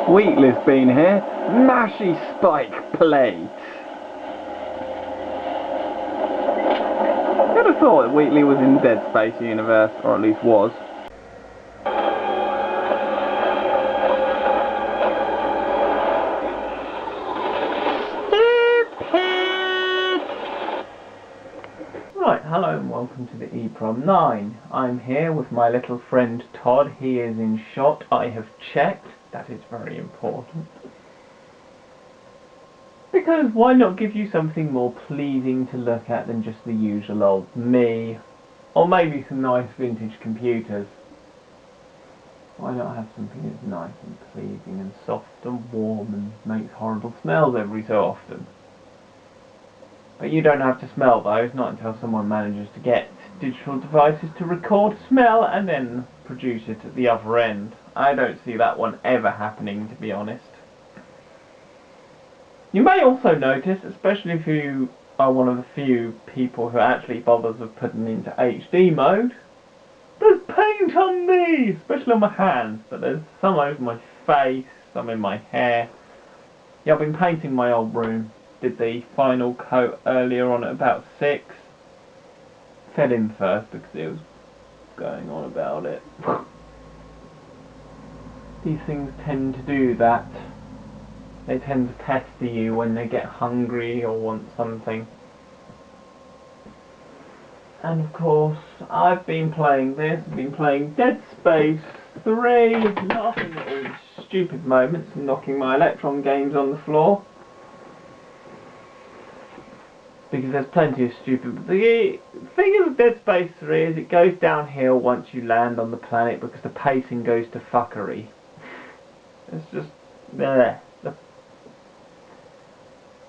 Wheatley's been here. Mashy spike plate. Who'd have thought that Wheatley was in Dead Space universe, or at least was. Right, hello and welcome to the EEPROM 9. I'm here with my little friend Todd. He is in shot. I have checked. That is very important. Because why not give you something more pleasing to look at than just the usual old me? Or maybe some nice vintage computers. Why not have something that's nice and pleasing and soft and warm and makes horrible smells every so often? But you don't have to smell those, not until someone manages to get digital devices to record smell and then produce it at the other end. I don't see that one ever happening, to be honest. You may also notice, especially if you are one of the few people who actually bothers with putting into HD mode, there's paint on me! Especially on my hands, but there's some over my face, some in my hair. Yeah, I've been painting my old room. Did the final coat earlier on at about 6. Fed in first because it was going on about it. These things tend to do that. They tend to pester you when they get hungry or want something. And of course, I've been playing this. I've been playing Dead Space 3, laughing at all the stupid moments and knocking my Electron games on the floor. Because there's plenty of stupid... The thing with Dead Space 3 is it goes downhill once you land on the planet because the pacing goes to fuckery. It's just... bleh.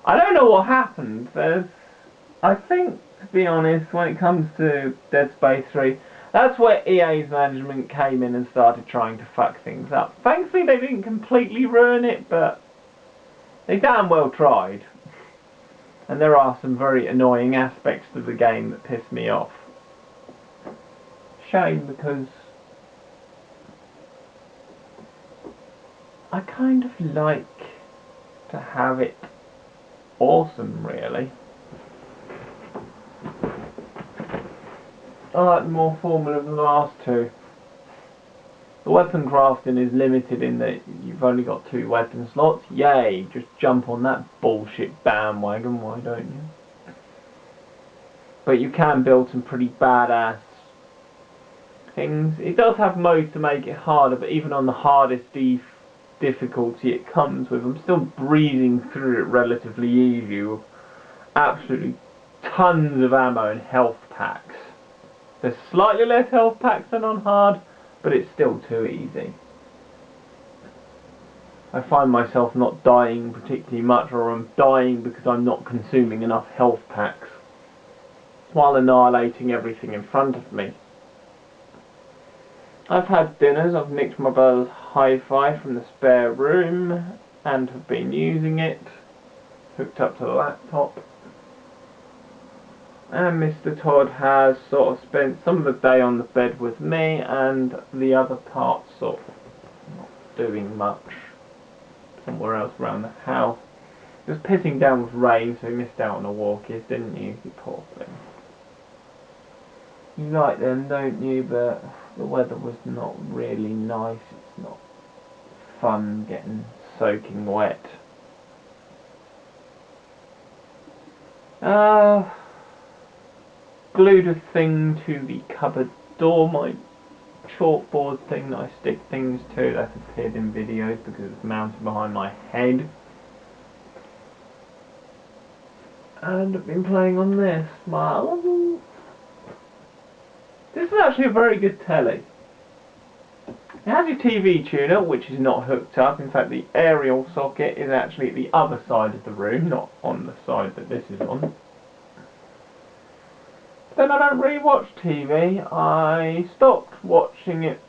I don't know what happened. I think, to be honest, when it comes to Dead Space 3, that's where EA's management came in and started trying to fuck things up. Thankfully they didn't completely ruin it, but they damn well tried. And there are some very annoying aspects to the game that piss me off. Shame, because I kind of like to have it awesome, really. I like the more formula than the last two. The weapon crafting is limited in that you've only got 2 weapon slots. Yay, just jump on that bullshit bandwagon, why don't you? But you can build some pretty badass things. It does have modes to make it harder, but even on the hardest difficulty it comes with, I'm still breezing through it relatively easy with absolutely tons of ammo and health packs. There's slightly less health packs than on hard, but it's still too easy. I find myself not dying particularly much, or I'm dying because I'm not consuming enough health packs while annihilating everything in front of me. I've had dinners. I've nicked my brother's hi-fi from the spare room and have been using it, hooked up to the laptop. And Mr. Todd has sort of spent some of the day on the bed with me and the other part sort of not doing much somewhere else around the house. It was pissing down with rain, so he missed out on the walkies, didn't you? You poor thing. You like them, don't you? But the weather was not really nice. It's not fun getting soaking wet. Glued a thing to the cupboard door, my chalkboard thing that I stick things to. That's appeared in videos because it's mounted behind my head. And I've been playing on this. This is actually a very good telly. It has your TV tuner, which is not hooked up. In fact, the aerial socket is actually at the other side of the room, not on the side that this is on. Then I don't really watch TV. I stopped watching it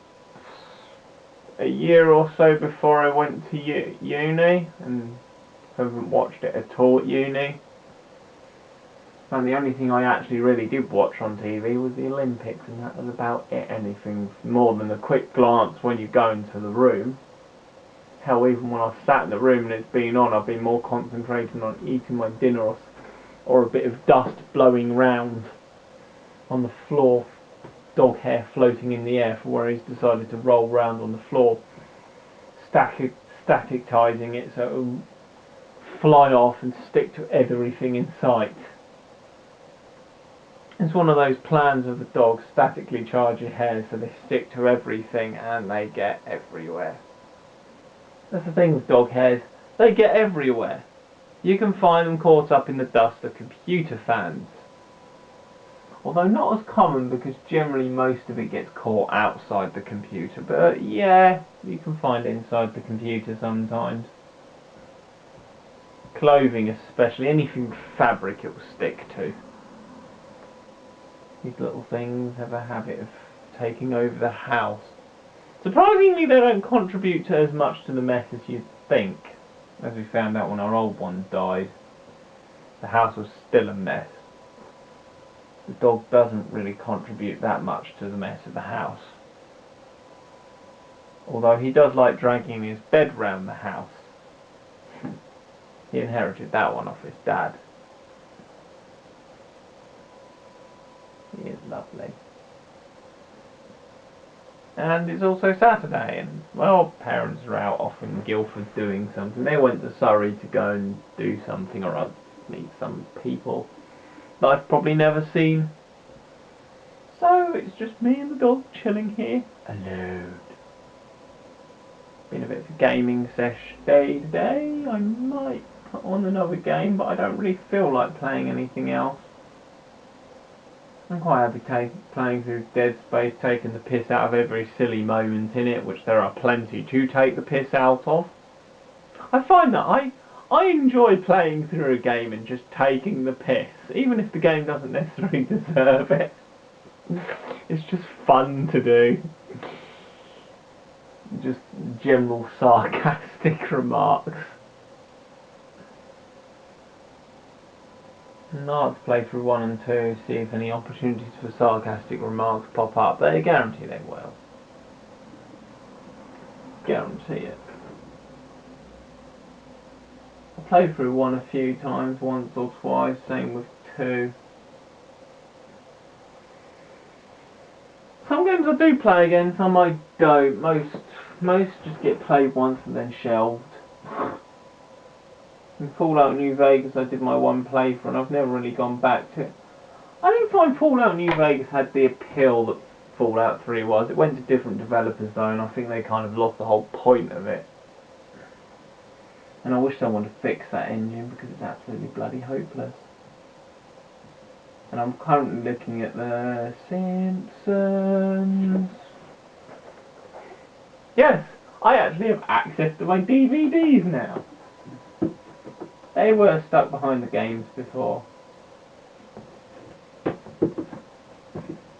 a year or so before I went to uni, and haven't watched it at all at uni. And the only thing I actually really did watch on TV was the Olympics, and that was about it. Anything more than a quick glance when you go into the room. Hell, even when I've sat in the room and it's been on, I've been more concentrating on eating my dinner or a bit of dust blowing round on the floor. Dog hair floating in the air for where he's decided to roll round on the floor. Staticizing it so it will fly off and stick to everything in sight. It's one of those plans of the dog, statically charge your hair so they stick to everything and they get everywhere. That's the thing with dog hairs, they get everywhere. You can find them caught up in the dust of computer fans. Although not as common because generally most of it gets caught outside the computer, but yeah, you can find it inside the computer sometimes. Clothing especially, anything with fabric it will stick to. These little things have a habit of taking over the house. Surprisingly, they don't contribute to as much to the mess as you'd think. As we found out when our old one died, the house was still a mess. The dog doesn't really contribute that much to the mess of the house. Although he does like dragging his bed round the house. He inherited that one off his dad. He is lovely. And it's also Saturday, and well, parents are out off in Guildford doing something. They went to Surrey to go and do something or other, meet some people that I've probably never seen. So it's just me and the dog chilling here alone. Been a bit of a gaming sesh day today. I might put on another game, but I don't really feel like playing anything else. I'm quite happy playing through Dead Space, taking the piss out of every silly moment in it, which there are plenty to take the piss out of. I find that I enjoy playing through a game and just taking the piss, even if the game doesn't necessarily deserve it. It's just fun to do. Just general sarcastic remarks. Now let's play through 1 and 2, see if any opportunities for sarcastic remarks pop up. They guarantee they will. Guarantee it. I played through 1 a few times, once or twice, same with 2. Some games I do play again, some I don't. Most just get played once and then shelved. In Fallout New Vegas I did my 1 playthrough and I've never really gone back to it. I didn't find Fallout New Vegas had the appeal that Fallout 3 was. It went to different developers though, and I think they kind of lost the whole point of it. And I wish someone would fix that engine because it's absolutely bloody hopeless. And I'm currently looking at The Simpsons. Yes, I actually have access to my DVDs now. They were stuck behind the games before.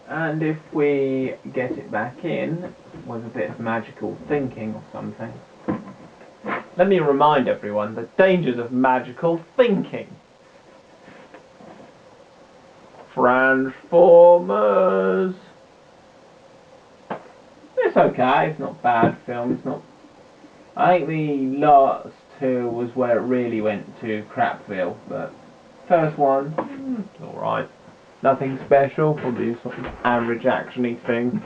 And if we get it back in with a bit of magical thinking or something. Let me remind everyone the dangers of magical thinking. Transformers. It's okay, it's not a bad film, it's not. I think the last 2 was where it really went to crapville, but first one, it's alright. Nothing special, probably a sort of average actiony thing.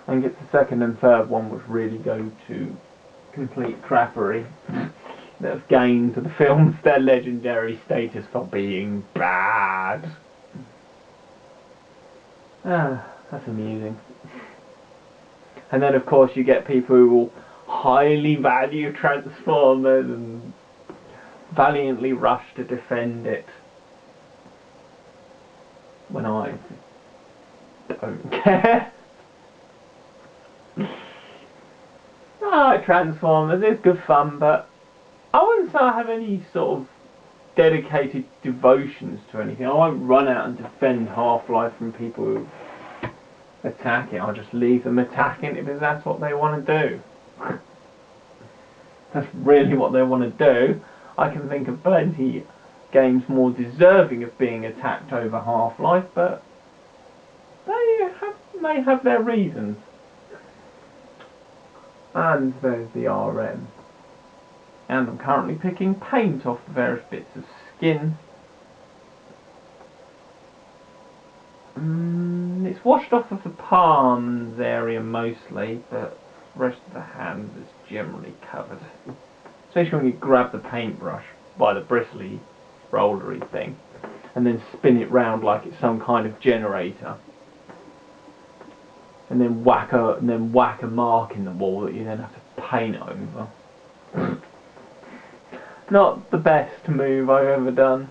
I think it's the second and third one which really go to complete crappery. That have gained to the films their legendary status for being bad. Ah, that's amusing. And then of course you get people who will highly value Transformers and valiantly rush to defend it. When I don't care. Transformers is good fun, but I wouldn't say I have any sort of dedicated devotions to anything. I won't run out and defend Half-Life from people who attack it. I'll just leave them attacking it because that's what they want to do. That's really what they want to do. I can think of plenty games more deserving of being attacked over Half-Life, but they may have their reasons. And there's the RM. And I'm currently picking paint off the various bits of skin. It's washed off of the palms area mostly, but the rest of the hand is generally covered. Especially when you grab the paintbrush by the bristly, rollery thing, and then spin it round like it's some kind of generator, and then whack a mark in the wall that you then have to paint over. Not the best move I've ever done.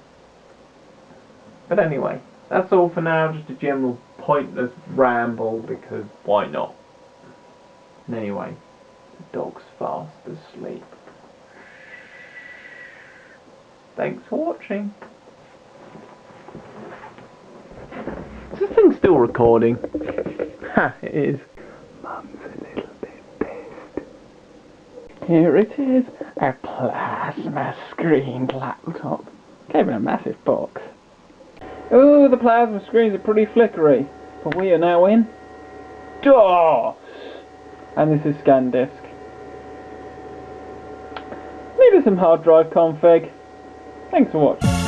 But anyway, that's all for now, just a general pointless ramble, because why not? And anyway, the dog's fast asleep. Thanks for watching. Is this thing still recording? Ha, it is. Mum's a little bit pissed. Here it is, a plasma screened laptop. Came in a massive box. Oh, the plasma screens are pretty flickery, but we are now in DOS! And this is ScanDisk. Needed some hard drive config. Thanks for watching.